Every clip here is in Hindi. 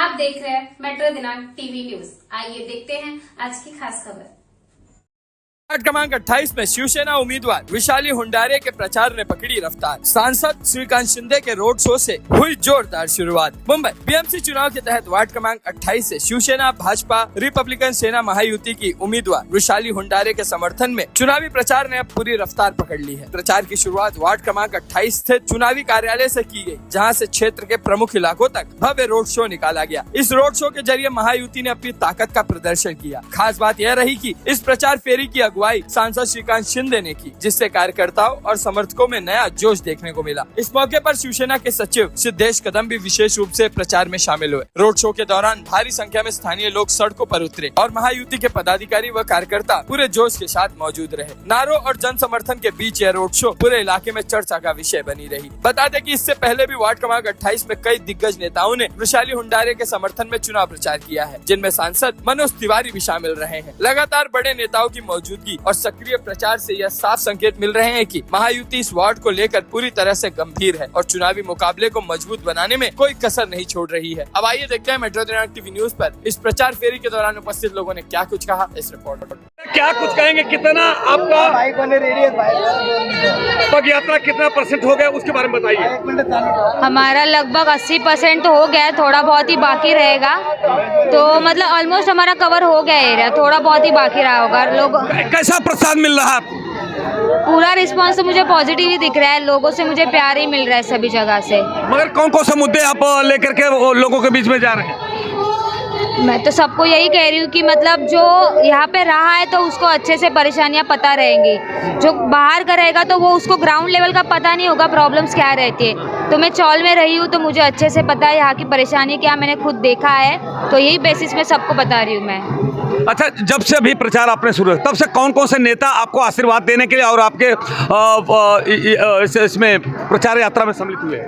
आप देख रहे हैं मेट्रो दिनांक टीवी न्यूज। आइए देखते हैं आज की खास खबर। वार्ड क्रमांक 28 में शिवसेना उम्मीदवार विशाली हुंडारे के प्रचार ने पकड़ी रफ्तार। सांसद श्रीकांत शिंदे के रोड शो से हुई जोरदार शुरुआत। मुंबई बीएमसी चुनाव के तहत वार्ड क्रमांक 28 से शिवसेना, भाजपा, रिपब्लिकन सेना महायुति की उम्मीदवार विशाली हुंडारे के समर्थन में चुनावी प्रचार ने अब पूरी रफ्तार पकड़ ली है। प्रचार की शुरुआत वार्ड क्रमांक 28 स्थित चुनावी कार्यालय से की गई, जहाँ से क्षेत्र के प्रमुख इलाकों तक भव्य रोड शो निकाला गया। इस रोड शो के जरिए महायुति ने अपनी ताकत का प्रदर्शन किया। खास बात यह रही कि इस प्रचार फेरी की अगुवाई सांसद श्रीकांत शिंदे ने की, जिससे कार्यकर्ताओं और समर्थकों में नया जोश देखने को मिला। इस मौके पर शिवसेना के सचिव सिद्धेश कदम भी विशेष रूप से प्रचार में शामिल हुए। रोड शो के दौरान भारी संख्या में स्थानीय लोग सड़कों पर उतरे और महायुति के पदाधिकारी व कार्यकर्ता पूरे जोश के साथ मौजूद रहे। नारों और जन समर्थन के बीच यह रोड शो पूरे इलाके में चर्चा का विषय बनी रही। बता दें कि इससे पहले भी वार्ड क्रमांक 28 में कई दिग्गज नेताओं ने विशाली हुंडारे के समर्थन में चुनाव प्रचार किया है, जिनमें सांसद मनोज तिवारी भी शामिल रहे हैं। लगातार बड़े नेताओं की मौजूदगी और सक्रिय प्रचार से यह साफ संकेत मिल रहे हैं कि महायुति इस वार्ड को लेकर पूरी तरह से गंभीर है और चुनावी मुकाबले को मजबूत बनाने में कोई कसर नहीं छोड़ रही है। अब आइए देखते हैं मेट्रो दिनांक टीवी न्यूज पर इस प्रचार फेरी के दौरान उपस्थित लोगों ने क्या कुछ कहा। इस रिपोर्ट में क्या कुछ कहेंगे, कितना आपका पग यात्रा कितना % हो गया, उसके बारे में बताइए। हमारा लगभग 80% हो गया है, थोड़ा बहुत ही बाकी रहेगा। तो मतलब ऑलमोस्ट हमारा कवर हो गया एरिया, थोड़ा बहुत ही बाकी रहा होगा। लोग कैसा प्रसाद मिल रहा है? पूरा रिस्पांस तो मुझे पॉजिटिव ही दिख रहा है, लोगों से मुझे प्यार ही मिल रहा है सभी जगह से। मगर कौन कौन से मुद्दे आप लेकर के लोगों के बीच में जा रहे हैं? मैं तो सबको यही कह रही हूँ कि मतलब जो यहाँ पे रहा है तो उसको अच्छे से परेशानियाँ पता रहेंगी, जो बाहर का रहेगा तो वो उसको ग्राउंड लेवल का पता नहीं होगा प्रॉब्लम्स क्या रहती है। तो मैं चौल में रही हूँ तो मुझे अच्छे से पता है यहाँ की परेशानी क्या, मैंने खुद देखा है, तो यही बेसिस में सबको बता रही हूँ मैं। अच्छा, जब से अभी प्रचार आपने शुरू तब से कौन कौन से नेता आपको आशीर्वाद देने के लिए और आपके इसमें प्रचार यात्रा में सम्मिलित हुए?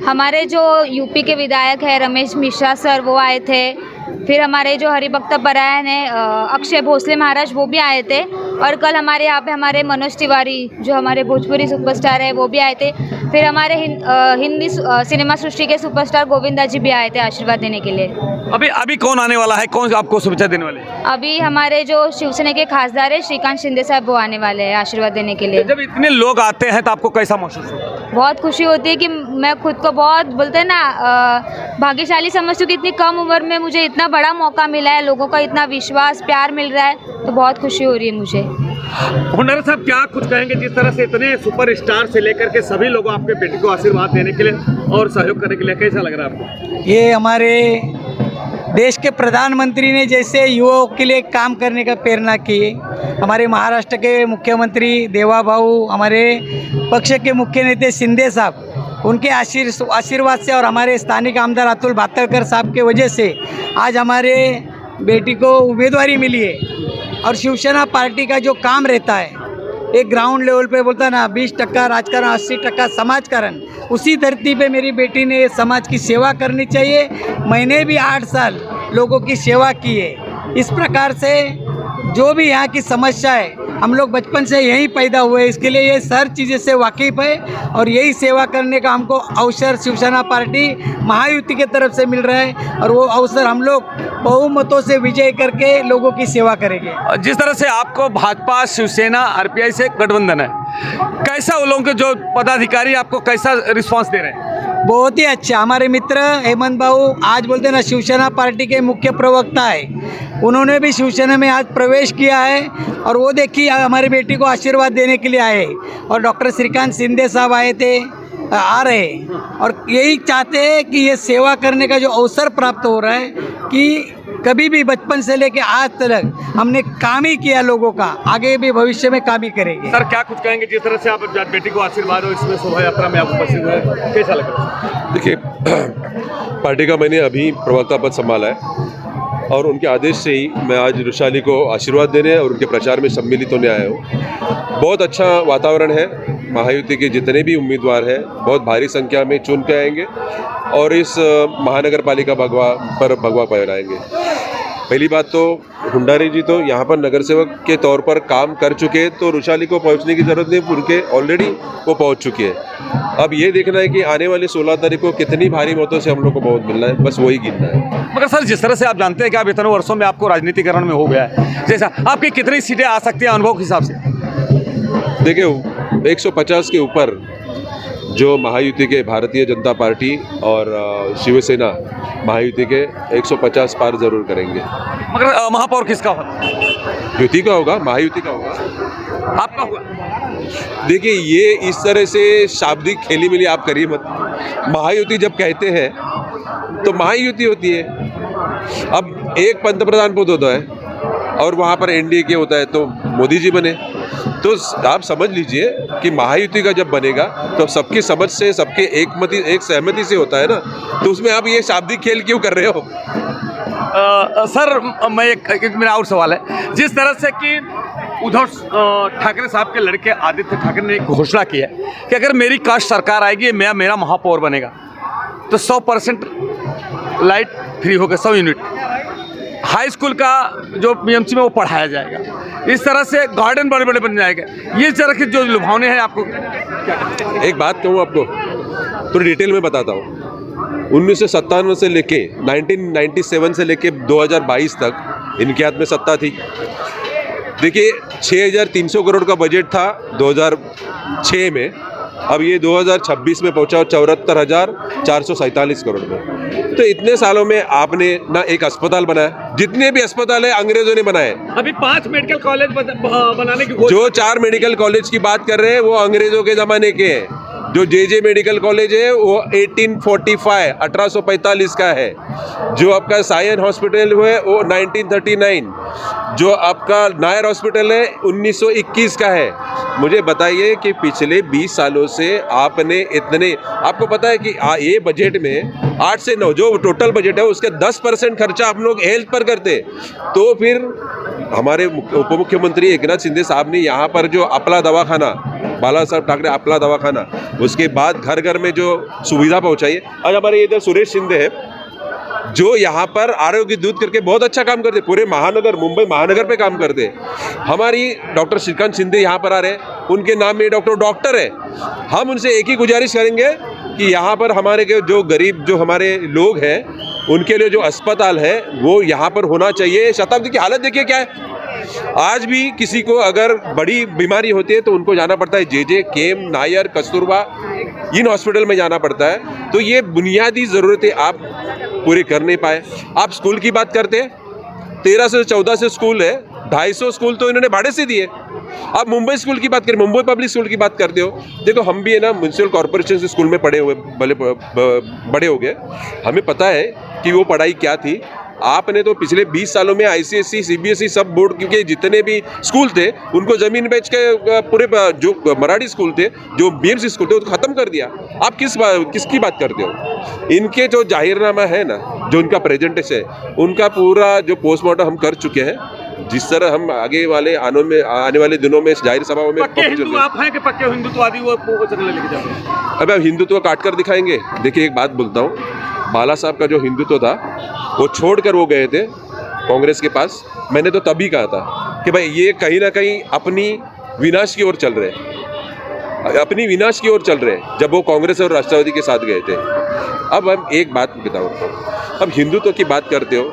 हमारे जो यूपी के विधायक है रमेश मिश्रा सर, वो आए थे। फिर हमारे जो हरिभक्त परायण है अक्षय भोसले महाराज, वो भी आए थे। और कल हमारे यहाँ पे हमारे मनोज तिवारी जो हमारे भोजपुरी सुपरस्टार है वो भी आए थे। फिर हमारे हिंदी सिनेमा सृष्टि के सुपरस्टार गोविंदा जी भी आए थे आशीर्वाद देने के लिए। अभी कौन आने वाला है, कौन आपको शुभेच्छा देने वाले? अभी हमारे जो शिवसेना के खासदार है श्रीकांत शिंदे साहब, वो आने वाले हैं आशीर्वाद देने के लिए। जब इतने लोग आते हैं तो आपको कैसा महसूस होता है? बहुत खुशी होती है कि मैं खुद को बहुत बोलते हैं ना भाग्यशाली समझती हूँ कि इतनी कम उम्र में मुझे इतना बड़ा मौका मिला है, लोगों का इतना विश्वास प्यार मिल रहा है, तो बहुत खुशी हो रही है मुझे। हुंडारे साहब, क्या कुछ कहेंगे, जिस तरह से इतने सुपरस्टार से लेकर के सभी लोग आपके बेटे को आशीर्वाद देने के लिए और सहयोग करने के लिए, कैसा लग रहा है आपको? ये हमारे देश के प्रधानमंत्री ने जैसे युवाओं के लिए काम करने का प्रेरणा की, हमारे महाराष्ट्र के मुख्यमंत्री देवा भाऊ, हमारे पक्ष के मुख्य नेता शिंदे साहब, उनके आशीर्वाद से और हमारे स्थानिक आमदार अतुल भातरकर साहब के वजह से आज हमारे बेटी को उम्मीदवारी मिली है। और शिवसेना पार्टी का जो काम रहता है, एक ग्राउंड लेवल पे बोलता है ना 20% राजकारण, 80% समाजकारण, उसी धरती पे मेरी बेटी ने समाज की सेवा करनी चाहिए। मैंने भी 8 साल लोगों की सेवा की है। इस प्रकार से जो भी यहाँ की समस्या है, हम लोग बचपन से यहीं पैदा हुए, इसके लिए ये हर चीज़ें से वाकिफ़ है और यही सेवा करने का हमको अवसर शिवसेना पार्टी महायुति के तरफ से मिल रहा है और वो अवसर हम लोग बहुमतों से विजय करके लोगों की सेवा करेंगे। जिस तरह से आपको भाजपा, शिवसेना, आरपीआई से गठबंधन है, कैसा वो लोगों के जो पदाधिकारी आपको कैसा रिस्पांस दे रहे हैं? बहुत ही अच्छा। हमारे मित्र हेमंत बाबू आज बोलते हैं ना शिवसेना पार्टी के मुख्य प्रवक्ता है, उन्होंने भी शिवसेना में आज प्रवेश किया है और वो देखिए हमारी बेटी को आशीर्वाद देने के लिए आए। और डॉक्टर श्रीकांत शिंदे साहब आए थे, आ रहे, और यही चाहते हैं कि ये सेवा करने का जो अवसर प्राप्त हो रहा है कि कभी भी बचपन से लेके आज तक हमने काम ही किया लोगों का, आगे भी भविष्य में काम ही करेंगे। सर, क्या कुछ कहेंगे, जिस तरह से आप बेटी को आशीर्वाद हो इसमें शोभा यात्रा में आप उपस्थित हुए, कैसा लग रहा है? देखिए, पार्टी का मैंने अभी प्रवक्ता पद संभाला है और उनके आदेश से ही मैं आज विशाली को आशीर्वाद देने और उनके प्रचार में सम्मिलित होने आया हूँ। बहुत अच्छा वातावरण है, महायुति के जितने भी उम्मीदवार हैं बहुत भारी संख्या में चुन के आएंगे और इस महानगर पालिका भगवा फहराएंगे। पहली बात तो हुंडारे जी तो यहाँ पर नगर सेवक के तौर पर काम कर चुके हैं, तो रुशाली को पहुँचने की ज़रूरत नहीं, उनके ऑलरेडी वो पहुँच चुके हैं। अब ये देखना है कि आने वाली 16 तारीख को कितनी भारी मतों से हम लोग को बहुत मिलना है, बस वही गिनना है। मगर सर, जिस तरह से आप जानते हैं कि आप इतने वर्षों में आपको राजनीतिकरण में हो गया है, जैसा आपकी कितनी सीटें आ सकती हैं अनुभव के हिसाब से? देखिए 150 के ऊपर जो महायुति के भारतीय जनता पार्टी और शिवसेना महायुति के 150 पार जरूर करेंगे। मगर महापौर किसका होगा? युति का होगा, महायुति का होगा। आपका होगा? देखिए ये इस तरह से शाब्दिक खेली मिली आप करिए मत। महायुति जब कहते हैं तो महायुति होती है। अब एक पंतप्रधान पद होता है और वहाँ पर एनडीए के होता है तो मोदी जी बने, तो आप समझ लीजिए कि महायुति का जब बनेगा तो सबकी समझ से, सबके एक सहमति से होता है ना, तो उसमें आप ये शाब्दिक खेल क्यों कर रहे हो? सर, मैं एक मेरा और सवाल है, जिस तरह से कि उद्धव ठाकरे साहब के लड़के आदित्य ठाकरे ने एक घोषणा की है कि अगर मेरी कास्ट सरकार आएगी, मेरा महापौर बनेगा तो 100% लाइट फ्री होगा, 100 यूनिट हाई स्कूल का जो बीएमसी में वो पढ़ाया जाएगा। इस तरह से गार्डन बड़े बड़े बन जाएंगे। ये तरह की जो लुभावने हैं आपको, एक बात कहूँ आपको, तो डिटेल में बताता हूँ। 1997 से लेके 1997 से लेके 2022 तक इनके हाथ में सत्ता थी। देखिए 6,300 करोड़ का बजट था 2006 में, अब ये 2026 में पहुंचा 74,447 करोड़ में। तो इतने सालों में आपने ना एक अस्पताल बनाया, जितने भी अस्पताल है अंग्रेजों ने बनाए। अभी 5 मेडिकल कॉलेज बनाने की जो 4 मेडिकल कॉलेज की बात कर रहे हैं वो अंग्रेजों के ज़माने के हैं। जो जे मेडिकल कॉलेज है वो 1845 का है। जो आपका सायन हॉस्पिटल है वो 1939, जो आपका नायर हॉस्पिटल है 1921 का है। मुझे बताइए कि पिछले 20 सालों से आपने इतने, आपको पता है कि ये बजट में 8 से 9 जो टोटल बजट है उसके 10% खर्चा आप लोग हेल्थ पर करते, तो फिर हमारे उप मुख्यमंत्री एकनाथ शिंदे साहब ने यहाँ पर जो अपला दवाखाना, बाला साहब ठाकरे अपला दवाखाना, उसके बाद घर घर में जो सुविधा पहुँचाई है। आज हमारे इधर सुरेश शिंदे है जो यहाँ पर आरोग्य दूत करके बहुत अच्छा काम करते, पूरे महानगर मुंबई महानगर पे काम करते। हमारी डॉक्टर श्रीकांत शिंदे यहाँ पर आ रहे हैं, उनके नाम में डॉक्टर है। हम उनसे एक ही गुजारिश करेंगे कि यहाँ पर हमारे के जो गरीब जो हमारे लोग हैं उनके लिए जो अस्पताल है वो यहाँ पर होना चाहिए। शताब्दी की हालत देखिए क्या है, आज भी किसी को अगर बड़ी बीमारी होती है तो उनको जाना पड़ता है जे केम, नायर, कस्तूरबा, इन हॉस्पिटल में जाना पड़ता है। तो ये बुनियादी ज़रूरतें आप पूरे कर नहीं पाए। आप स्कूल की बात करते हैं, 13 से 14 से स्कूल है, 250 स्कूल तो इन्होंने भाड़े से दिए। आप मुंबई स्कूल की बात करें, मुंबई पब्लिक स्कूल की बात करते हो, देखो हम भी है ना म्यूनसिपल कॉर्पोरेशन से स्कूल में पढ़े हुए, बड़े हो गए, हमें पता है कि वो पढ़ाई क्या थी। आपने तो पिछले 20 सालों में आईसीएसई, सीबीएसई सब बोर्ड के जितने भी स्कूल थे उनको ज़मीन बेच के पूरे जो मराठी स्कूल थे, जो बीएमसी स्कूल थे, उसको ख़त्म कर दिया। आप किसकी बात करते हो? इनके जो जाहिरनामा है ना, जो उनका प्रेजेंटेशन है, उनका पूरा जो पोस्टमार्टम हम कर चुके हैं। जिस तरह हम आगे वाले आने वाले दिनों में जाहिर सभाओं में पक्के हिंदू आप हैं कि पक्के हिंदुत्ववादी वो चलने लेके जाते हैं? अब हिंदुत्व काट कर दिखाएंगे। देखिए एक बात बोलता हूँ, बाला साहब का जो हिंदुत्व था वो छोड़कर वो गए थे कांग्रेस के पास। मैंने तो तभी कहा था कि भाई ये कहीं ना कहीं अपनी विनाश की ओर चल रहे हैं, अपनी विनाश की ओर चल रहे हैं, जब वो कांग्रेस और राष्ट्रवादी के साथ गए थे। अब हम एक बात बताऊँ, अब हिंदुत्व की बात करते हो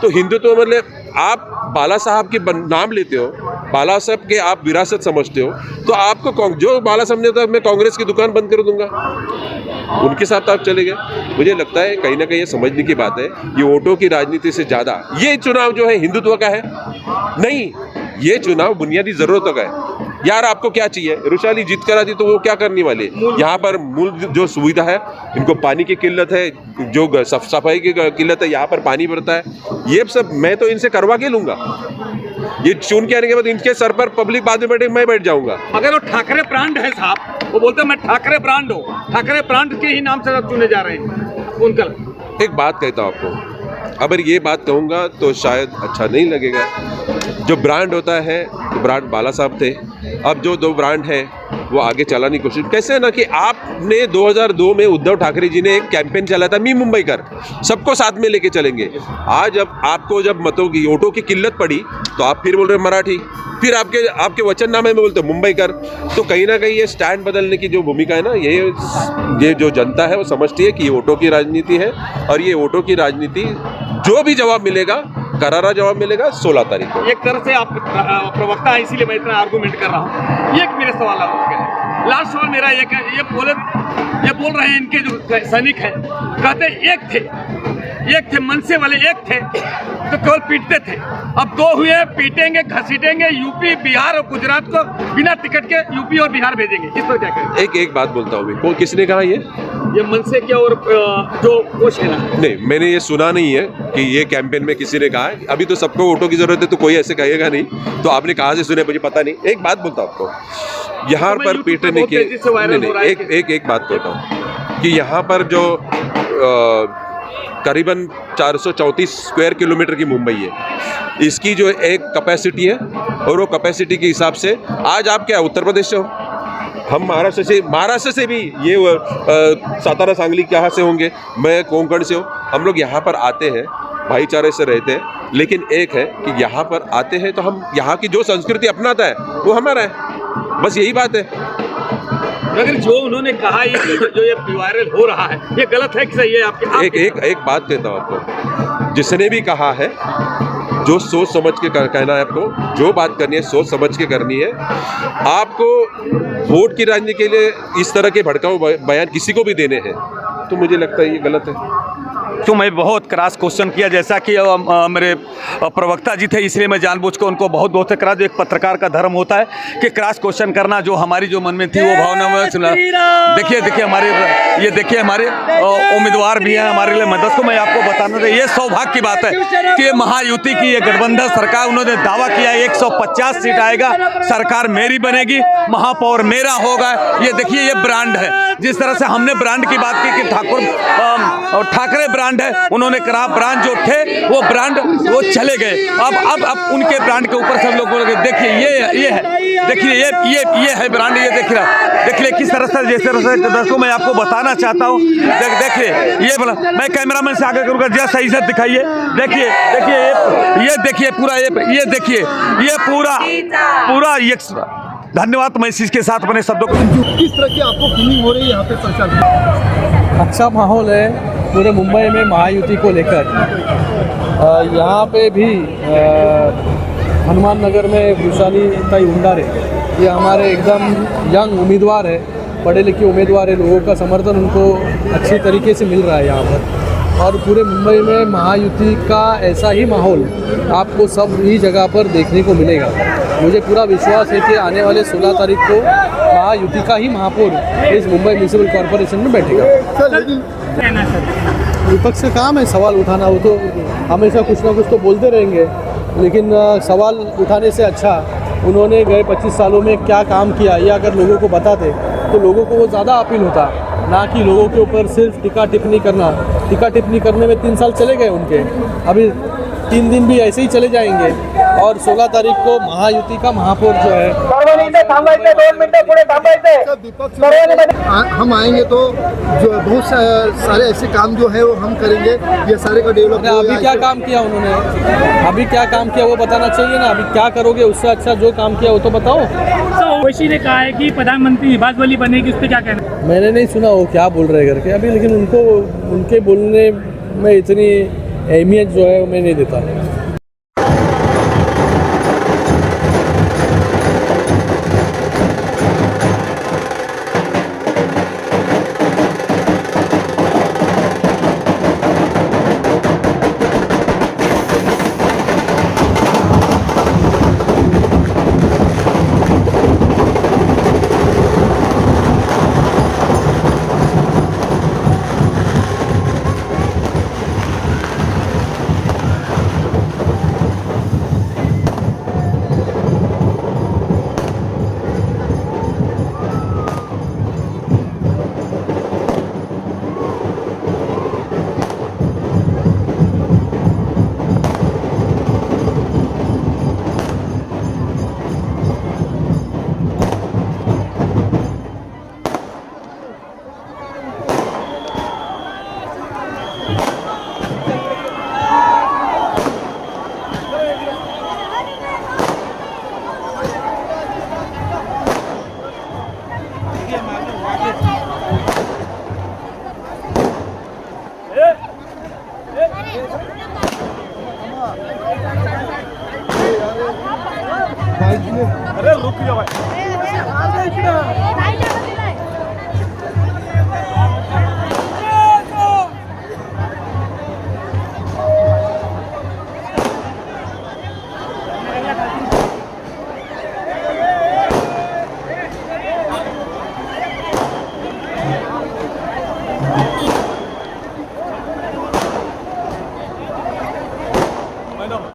तो हिंदुत्व मतलब आप बाला साहब के नाम लेते हो, बाला साहब के आप विरासत समझते हो, तो आपको जो बाला साहब ने तो मैं कांग्रेस की दुकान बंद कर दूंगा, उनके साथ आप चले गए। मुझे लगता है कहीं ना कहीं ये समझने की बात है, ये वोटों की राजनीति से ज़्यादा ये चुनाव जो है हिंदुत्व का है नहीं, ये चुनाव बुनियादी ज़रूरतों का है। यार आपको क्या चाहिए? रुशाली जीत कर आती तो वो क्या करने वाले? यहाँ पर मूल जो सुविधा है, इनको पानी की किल्लत है, जो सफाई की किल्लत है, यहाँ पर पानी भरता है, ये सब मैं तो इनसे करवा के लूँगा। ये चुन के आने के बाद इनके सर पर पब्लिक बाद में बैठे, मैं बैठ जाऊँगा। अगर वो ठाकरे ब्रांड है साहब, वो बोलते हैं मैं ठाकरे ब्रांड हूँ, ठाकरे ब्रांड के ही नाम से चुने जा रहे हैं उनका। एक बात कहता हूँ आपको, अगर ये बात कहूँगा तो शायद अच्छा नहीं लगेगा। जो ब्रांड होता है तो ब्रांड बाला साहब थे। अब जो 2 ब्रांड है वो आगे चलाने की कोशिश। कैसे है ना कि आपने 2002 में उद्धव ठाकरे जी ने एक कैंपेन चला था, मी मुंबईकर, सबको साथ में लेके चलेंगे। आज अब आपको जब मतों की वोटों की किल्लत पड़ी तो आप फिर बोल रहे मराठी, फिर आपके वचननामे में बोलते मुंबईकर। तो कहीं ना कहीं ये स्टैंड बदलने की जो भूमिका है ना, ये जो जनता है वो समझती है कि ये वोटों की राजनीति है, और ये वोटों की राजनीति जो भी जवाब मिलेगा, करारा जवाब मिलेगा 16 तारीख को। एक तरह से आप प्रवक्ता है, इसीलिए मैं इतना आर्गूमेंट कर रहा हूँ। एक मेरे सवाल है, लास्ट सवाल मेरा ये बोल रहे हैं इनके जो सैनिक हैं, कहते एक थे मनसे वाले, एक थे तो केवल पीटते थे, अब दो हुए, पीटेंगे, घसीटेंगे, यूपी बिहार और गुजरात को बिना टिकट के यूपी और बिहार भेजेंगे। इस पर क्या कहें? एक बात बोलता हूँ मैं, किसने कहा ये मनसे के और जो कोच है ना? नहीं, मैंने ये सुना नहीं है कि ये कैंपेन में किसी ने कहा है। अभी तो सबको वोटों की जरूरत है तो कोई ऐसे कहेगा नहीं, तो आपने कहाँ से सुने मुझे पता नहीं। एक बात बोलता हूँ आपको, यहाँ पर पीटने की एक बात बोलता हूँ कि यहाँ पर जो करीबन 434 स्क्वायर किलोमीटर की मुंबई है, इसकी जो एक कैपेसिटी है, और वो कैपेसिटी के हिसाब से आज आप क्या उत्तर प्रदेश से हो, हम महाराष्ट्र से भी ये सातारा सांगली कहाँ से होंगे, मैं कोंकण से हूँ। हम लोग यहाँ पर आते हैं, भाईचारे से रहते हैं, लेकिन एक है कि यहाँ पर आते हैं तो हम यहाँ की जो संस्कृति अपनाता है वो हमारा है, बस यही बात है। अगर जो उन्होंने कहा जो ये वायरल हो रहा है, ये गलत है कि सही है आपके? एक बात कहता हूँ आपको, जिसने भी कहा है, जो सोच समझ के कहना है आपको, जो बात करनी है सोच समझ के करनी है। आपको वोट की राजनीति के लिए इस तरह के भड़काऊ बयान किसी को भी देने हैं तो मुझे लगता है ये गलत है। तो मैं बहुत क्रॉस क्वेश्चन किया, जैसा कि मेरे प्रवक्ता जी थे, इसलिए मैं जानबूझ के उनको बहुत से क्रॉस, जो एक पत्रकार का धर्म होता है कि क्रॉस क्वेश्चन करना, जो हमारी जो मन में थी वो भावना में सुना। देखिए हमारे उम्मीदवार भी हैं हमारे लिए मदद को। मैं आपको बताना था, ये सौभाग्य की बात है कि महायुति की ये गठबंधन सरकार, उन्होंने दावा किया 150 सीट आएगा, सरकार मेरी बनेगी, महापौर मेरा होगा। ये देखिए, ये ब्रांड है। जिस तरह से हमने ब्रांड की बात की कि ठाकरे ब्रांड है, उन्होंने कहा ब्रांड जो थे वो ब्रांड वो चले गए, अब उनके ब्रांड के ऊपर सब लोग बोलेंगे देखिए ये है, देखिए ये है ब्रांड, ये देखिए किस तरह से, जिस तरह से दर्शकों मैं आपको बताना चाहता हूँ। देखिए ये बोला, मैं कैमरामैन से आगे करूँगा, जरा सही से दिखाइए। देखिए ये देखिए पूरा, ये देखिए ये पूरा ये धन्यवाद। मैं इसी के साथ अपने शब्दों को, किस तरह की आपको फीलिंग हो रही है यहाँ पे प्रचार? अच्छा माहौल है पूरे मुंबई में महायुति को लेकर। यहाँ पे भी हनुमान नगर में वैशाली ताई हुंडारे, ये हमारे एकदम यंग उम्मीदवार है, पढ़े लिखे उम्मीदवार है, लोगों का समर्थन उनको अच्छी तरीके से मिल रहा है यहाँ पर। और पूरे मुंबई में महायुति का ऐसा ही माहौल आपको सब ही जगह पर देखने को मिलेगा। मुझे पूरा विश्वास है कि आने वाले 16 तारीख को महायुति का ही महापौर इस मुंबई म्यूनिसिपल कॉरपोरेशन में बैठेगा। विपक्ष का काम है सवाल उठाना, वो तो हमेशा कुछ ना कुछ तो बोलते रहेंगे, लेकिन सवाल उठाने से अच्छा उन्होंने गए 25 सालों में क्या काम किया, ये अगर लोगों को बताते तो लोगों को वो ज़्यादा अपील होता, ना कि लोगों के ऊपर सिर्फ टिक्का टिप्पणी करना। टिक्का टिप्पणी करने में 3 साल चले गए उनके, अभी 3 दिन भी ऐसे ही चले जाएंगे। और 16 तारीख को महायुति का महापौर जो है, हम आएंगे तो जो बहुत सारे ऐसे काम जो है वो हम करेंगे, ये सारे का डेवलप। अभी क्या काम किया उन्होंने, अभी क्या काम किया वो बताना चाहिए ना। अभी क्या करोगे, उससे अच्छा जो काम किया वो तो बताओ। ओवैसी ने कहा है कि प्रधानमंत्री निवास वाली बनेगी, उस पर क्या कहना? मैंने नहीं सुना वो क्या बोल रहे करके अभी, लेकिन उनको उनके बोलने में इतनी अहमियत जो है मैं नहीं देता। अरे रुक जाओ भाई।